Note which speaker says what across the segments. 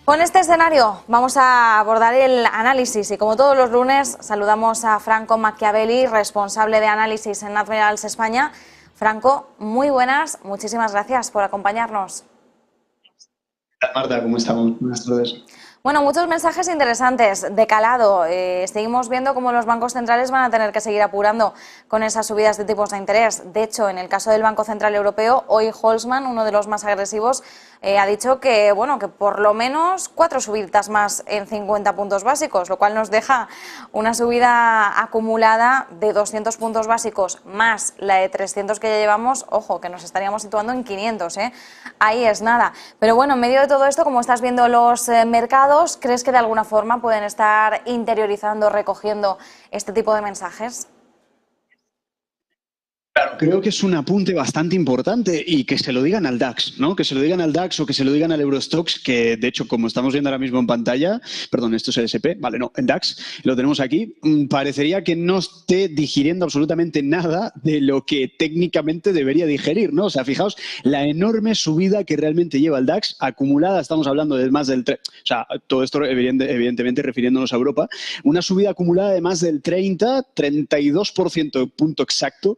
Speaker 1: Con este escenario vamos a abordar el análisis y como todos los lunes saludamos a Franco Machiavelli, responsable de análisis en Admirals España. Franco, muy buenas, muchísimas gracias por acompañarnos.
Speaker 2: Marta, ¿cómo estamos? Buenas tardes.
Speaker 1: Bueno, muchos mensajes interesantes de calado. Seguimos viendo cómo los bancos centrales van a tener que seguir apurando con esas subidas de tipos de interés. De hecho, en el caso del Banco Central Europeo, hoy Holzmann, uno de los más agresivos, ha dicho que, que por lo menos 4 subidas más en 50 puntos básicos, lo cual nos deja una subida acumulada de 200 puntos básicos más la de 300 que ya llevamos. Ojo, que nos estaríamos situando en 500, ¿eh? Ahí es nada. Pero bueno, en medio de todo esto, como estás viendo los mercados, ¿crees que de alguna forma pueden estar interiorizando, recogiendo este tipo de mensajes?
Speaker 2: Claro, creo que es un apunte bastante importante y que se lo digan al DAX, ¿no? Que se lo digan al DAX o que se lo digan al Eurostoxx, que de hecho, como estamos viendo ahora mismo en pantalla, perdón, esto es el SP, vale, no, en DAX, lo tenemos aquí, parecería que no esté digiriendo absolutamente nada de lo que técnicamente debería digerir, ¿no? O sea, fijaos la enorme subida que realmente lleva el DAX, acumulada, estamos hablando de más del... O sea, todo esto evidentemente refiriéndonos a Europa, una subida acumulada de más del 32%, punto exacto,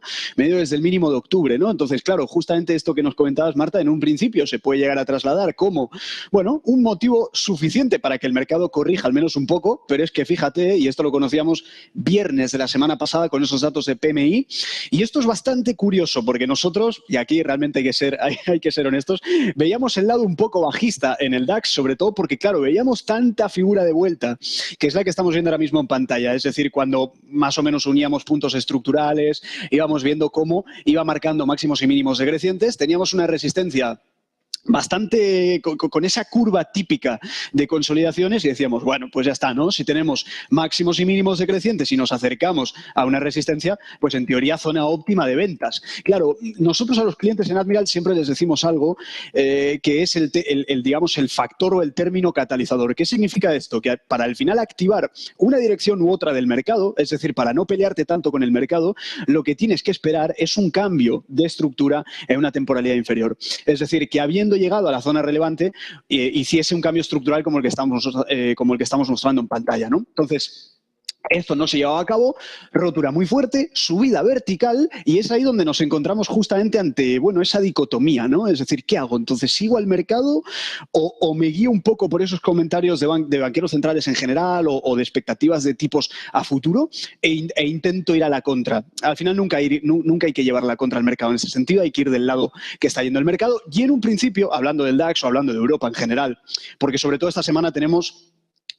Speaker 2: desde el mínimo de octubre, ¿no? Entonces, claro, justamente esto que nos comentabas, Marta, en un principio se puede llegar a trasladar como, bueno, un motivo suficiente para que el mercado corrija al menos un poco, pero es que fíjate, y esto lo conocíamos viernes de la semana pasada con esos datos de PMI, y esto es bastante curioso porque nosotros, y aquí realmente hay que ser honestos, veíamos el lado un poco bajista en el DAX, sobre todo porque, claro, veíamos tanta figura de vuelta, que es la que estamos viendo ahora mismo en pantalla, es decir, cuando más o menos uníamos puntos estructurales, íbamos viendo cómo iba marcando máximos y mínimos decrecientes, teníamos una resistencia bastante con esa curva típica de consolidaciones y decíamos, bueno, pues ya está, ¿no? Si tenemos máximos y mínimos decrecientes y nos acercamos a una resistencia, pues en teoría zona óptima de ventas. Claro, nosotros a los clientes en Admiral siempre les decimos algo que es digamos, el factor o el término catalizador. ¿Qué significa esto? Que para al final activar una dirección u otra del mercado, es decir, para no pelearte tanto con el mercado, lo que tienes que esperar es un cambio de estructura en una temporalidad inferior. Es decir, que habiendo llegado a la zona relevante, hiciese un cambio estructural como el que estamos mostrando en pantalla, ¿no? Entonces, esto no se llevaba a cabo, rotura muy fuerte, subida vertical, y es ahí donde nos encontramos justamente ante, bueno, esa dicotomía, ¿no? Es decir, ¿qué hago? Entonces, ¿sigo al mercado o me guío un poco por esos comentarios de banqueros centrales en general o de expectativas de tipos a futuro e intento ir a la contra? Al final nunca hay que llevar la contra al mercado en ese sentido, hay que ir del lado que está yendo el mercado y en un principio, hablando del DAX o hablando de Europa en general, porque sobre todo esta semana tenemos...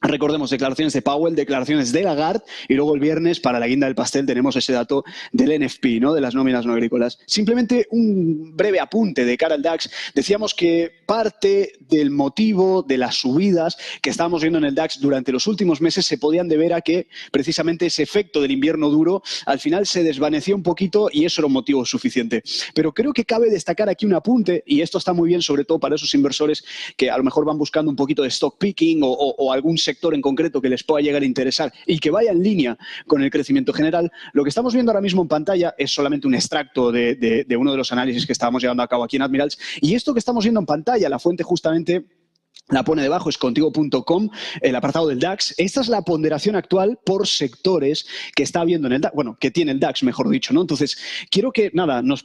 Speaker 2: Recordemos, declaraciones de Powell, declaraciones de Lagarde y luego el viernes, para la guinda del pastel, tenemos ese dato del NFP, ¿no? De las nóminas no agrícolas. Simplemente un breve apunte de cara al DAX. Decíamos que parte del motivo de las subidas que estábamos viendo en el DAX durante los últimos meses se podían deber a que precisamente ese efecto del invierno duro al final se desvaneció un poquito y eso era un motivo suficiente. Pero creo que cabe destacar aquí un apunte, y esto está muy bien sobre todo para esos inversores que a lo mejor van buscando un poquito de stock picking o algún sector en concreto que les pueda llegar a interesar y que vaya en línea con el crecimiento general. Lo que estamos viendo ahora mismo en pantalla es solamente un extracto de uno de los análisis que estábamos llevando a cabo aquí en Admirals, y esto que estamos viendo en pantalla, la fuente justamente la pone debajo, es contigo.com, el apartado del DAX. Esta es la ponderación actual por sectores que está viendo en el DAX, bueno, que tiene el DAX, mejor dicho, ¿no? Entonces, quiero que, nada, nos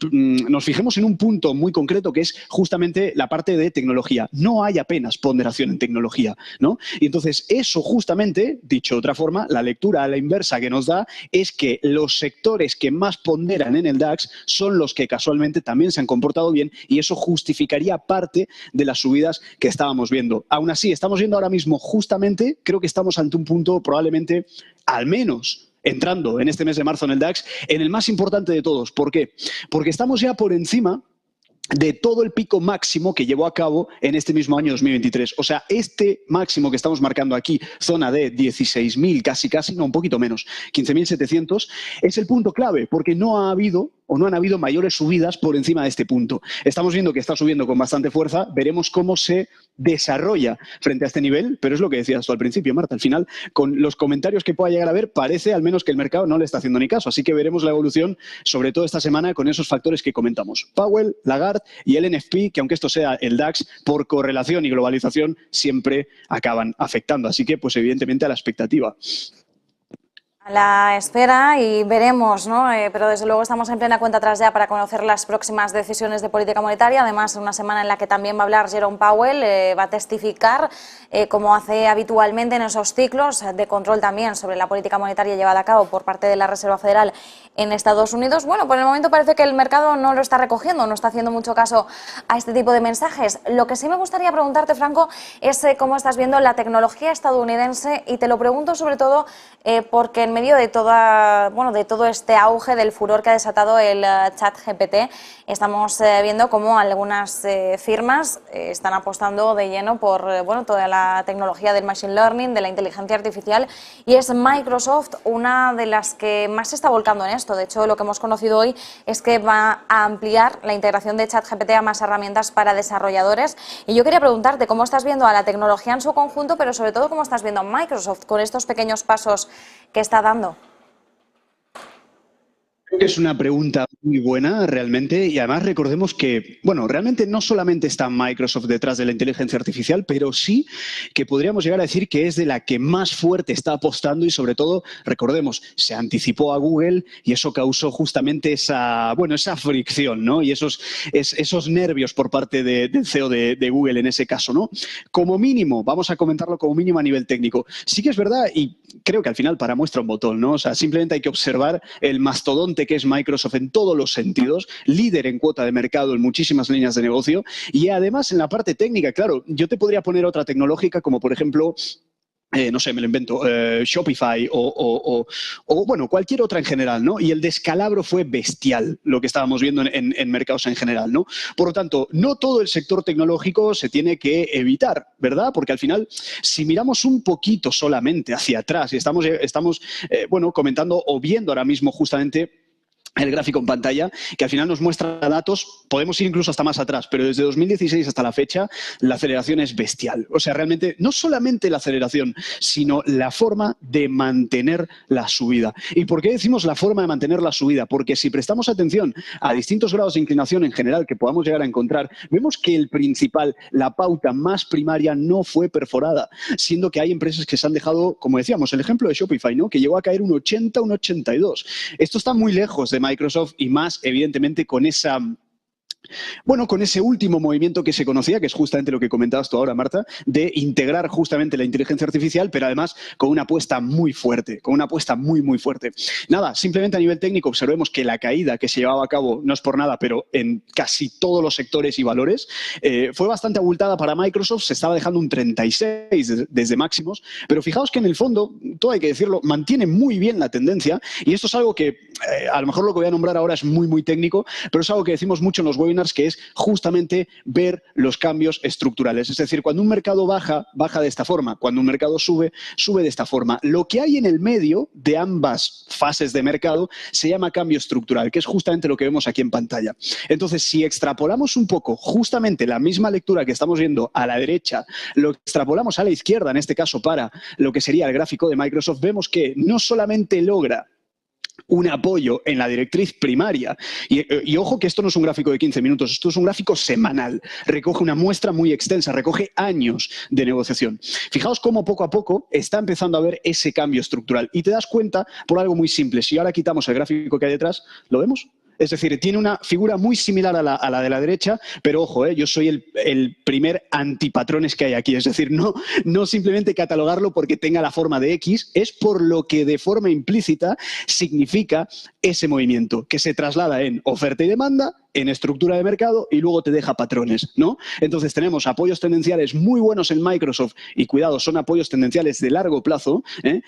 Speaker 2: fijemos en un punto muy concreto que es justamente la parte de tecnología. No hay apenas ponderación en tecnología, ¿no? Y entonces, eso justamente, dicho de otra forma, la lectura a la inversa que nos da es que los sectores que más ponderan en el DAX son los que casualmente también se han comportado bien y eso justificaría parte de las subidas que estábamos viendo. Aún así, estamos viendo ahora mismo justamente, creo que estamos ante un punto probablemente, al menos entrando en este mes de marzo en el DAX, en el más importante de todos. ¿Por qué? Porque estamos ya por encima de todo el pico máximo que llevó a cabo en este mismo año 2023. O sea, este máximo que estamos marcando aquí, zona de 16.000, casi, no, un poquito menos, 15.700, es el punto clave, porque no ha habido o no han habido mayores subidas por encima de este punto. Estamos viendo que está subiendo con bastante fuerza, veremos cómo se desarrolla frente a este nivel, pero es lo que decías tú al principio, Marta. Al final, con los comentarios que pueda llegar a ver, parece al menos que el mercado no le está haciendo ni caso. Así que veremos la evolución, sobre todo esta semana, con esos factores que comentamos. Powell, Lagarde y el NFP, que aunque esto sea el DAX, por correlación y globalización, siempre acaban afectando. Así que, pues evidentemente, a la expectativa.
Speaker 1: A la espera y veremos, ¿no? Pero desde luego estamos en plena cuenta atrás ya para conocer las próximas decisiones de política monetaria. Además, una semana en la que también va a hablar Jerome Powell, va a testificar, como hace habitualmente en esos ciclos de control también sobre la política monetaria llevada a cabo por parte de la Reserva Federal en Estados Unidos. Bueno, por el momento parece que el mercado no lo está recogiendo, no está haciendo mucho caso a este tipo de mensajes. Lo que sí me gustaría preguntarte, Franco, es cómo estás viendo la tecnología estadounidense, y te lo pregunto sobre todo porque en medio de todo este auge del furor que ha desatado el ChatGPT, estamos viendo cómo algunas firmas están apostando de lleno por toda la tecnología del machine learning, de la inteligencia artificial, y es Microsoft una de las que más se está volcando en esto. De hecho, lo que hemos conocido hoy es que va a ampliar la integración de ChatGPT a más herramientas para desarrolladores. Y yo quería preguntarte cómo estás viendo a la tecnología en su conjunto, pero sobre todo cómo estás viendo a Microsoft con estos pequeños pasos que está dando.
Speaker 2: Creo que es una pregunta muy buena realmente, y además recordemos que, bueno, realmente no solamente está Microsoft detrás de la inteligencia artificial, pero sí que podríamos llegar a decir que es de la que más fuerte está apostando, y sobre todo, recordemos, se anticipó a Google y eso causó justamente esa fricción, ¿no? Y esos nervios por parte del CEO de Google en ese caso, ¿no? Como mínimo, vamos a comentarlo como mínimo a nivel técnico. Sí que es verdad, y creo que al final para muestra un botón, ¿no? O sea, simplemente hay que observar el mastodonte que es Microsoft en todos los sentidos, líder en cuota de mercado en muchísimas líneas de negocio, y además en la parte técnica, claro, yo te podría poner otra tecnológica como por ejemplo no sé, me lo invento, Shopify o bueno, cualquier otra en general, ¿no? Y el descalabro fue bestial, lo que estábamos viendo en mercados en general, ¿no? Por lo tanto, no todo el sector tecnológico se tiene que evitar, ¿verdad? Porque al final, si miramos un poquito solamente hacia atrás y estamos comentando o viendo ahora mismo justamente el gráfico en pantalla, que al final nos muestra datos, podemos ir incluso hasta más atrás, pero desde 2016 hasta la fecha la aceleración es bestial. O sea, realmente no solamente la aceleración, sino la forma de mantener la subida. ¿Y por qué decimos la forma de mantener la subida? Porque si prestamos atención a distintos grados de inclinación en general que podamos llegar a encontrar, vemos que el principal, la pauta más primaria, no fue perforada, siendo que hay empresas que se han dejado, como decíamos, el ejemplo de Shopify, ¿no? Que llegó a caer un 80, un 82. Esto está muy lejos de Microsoft, y más evidentemente con con ese último movimiento que se conocía, que es justamente lo que comentabas tú ahora, Marta, de integrar justamente la inteligencia artificial, pero además con una apuesta muy fuerte, con una apuesta muy, muy fuerte. Nada, simplemente a nivel técnico observemos que la caída que se llevaba a cabo, no es por nada, pero en casi todos los sectores y valores, fue bastante abultada para Microsoft, se estaba dejando un 36 desde máximos, pero fijaos que en el fondo, todo hay que decirlo, mantiene muy bien la tendencia, y esto es algo que a lo mejor lo que voy a nombrar ahora es muy, muy técnico, pero es algo que decimos mucho en los webinars, que es justamente ver los cambios estructurales. Es decir, cuando un mercado baja, baja de esta forma. Cuando un mercado sube, sube de esta forma. Lo que hay en el medio de ambas fases de mercado se llama cambio estructural, que es justamente lo que vemos aquí en pantalla. Entonces, si extrapolamos un poco justamente la misma lectura que estamos viendo a la derecha, lo extrapolamos a la izquierda, en este caso para lo que sería el gráfico de Microsoft, vemos que no solamente logra un apoyo en la directriz primaria. Y ojo que esto no es un gráfico de 15 minutos, esto es un gráfico semanal. Recoge una muestra muy extensa, recoge años de negociación. Fijaos cómo poco a poco está empezando a haber ese cambio estructural. Y te das cuenta por algo muy simple. Si ahora quitamos el gráfico que hay detrás, ¿lo vemos? Es decir, tiene una figura muy similar a la de la derecha, pero ojo, yo soy el primer antipatrones que hay aquí. Es decir, no simplemente catalogarlo porque tenga la forma de X, es por lo que de forma implícita significa ese movimiento, que se traslada en oferta y demanda, en estructura de mercado, y luego te deja patrones, ¿no? Entonces tenemos apoyos tendenciales muy buenos en Microsoft, y cuidado, son apoyos tendenciales de largo plazo,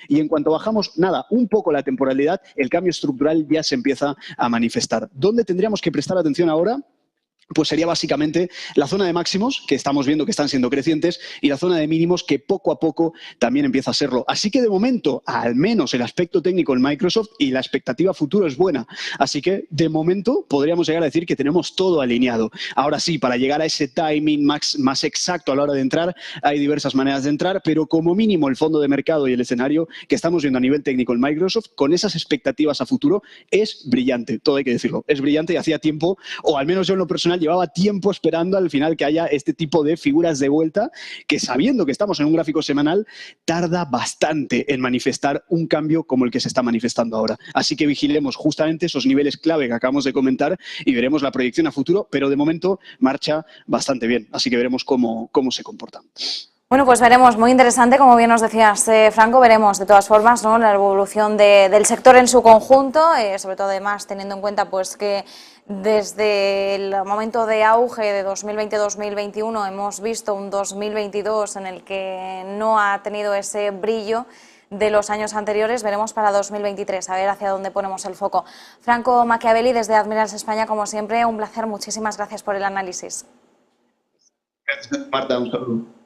Speaker 2: y en cuanto bajamos, un poco la temporalidad, el cambio estructural ya se empieza a manifestar. ¿Dónde tendríamos que prestar atención ahora? pues sería básicamente la zona de máximos, que estamos viendo que están siendo crecientes, y la zona de mínimos, que poco a poco también empieza a serlo. Así que de momento, al menos el aspecto técnico en Microsoft y la expectativa futuro es buena. Así que de momento podríamos llegar a decir que tenemos todo alineado. Ahora sí, para llegar a ese timing más exacto a la hora de entrar, hay diversas maneras de entrar, pero como mínimo el fondo de mercado y el escenario que estamos viendo a nivel técnico en Microsoft, con esas expectativas a futuro, es brillante. Todo hay que decirlo. Es brillante y hacía tiempo, o al menos yo en lo personal, llevaba tiempo esperando al final que haya este tipo de figuras de vuelta que, sabiendo que estamos en un gráfico semanal, tarda bastante en manifestar un cambio como el que se está manifestando ahora. Así que vigilemos justamente esos niveles clave que acabamos de comentar y veremos la proyección a futuro, pero de momento marcha bastante bien. Así que veremos cómo se comporta.
Speaker 1: Bueno, pues veremos, muy interesante, como bien nos decías, Franco, veremos de todas formas, ¿no?, la evolución del sector en su conjunto, sobre todo además teniendo en cuenta pues que desde el momento de auge de 2020-2021 hemos visto un 2022 en el que no ha tenido ese brillo de los años anteriores. Veremos para 2023, a ver hacia dónde ponemos el foco. Franco Machiavelli, desde Admirals España, como siempre, un placer, muchísimas gracias por el análisis.
Speaker 2: Gracias, Marta, un saludo.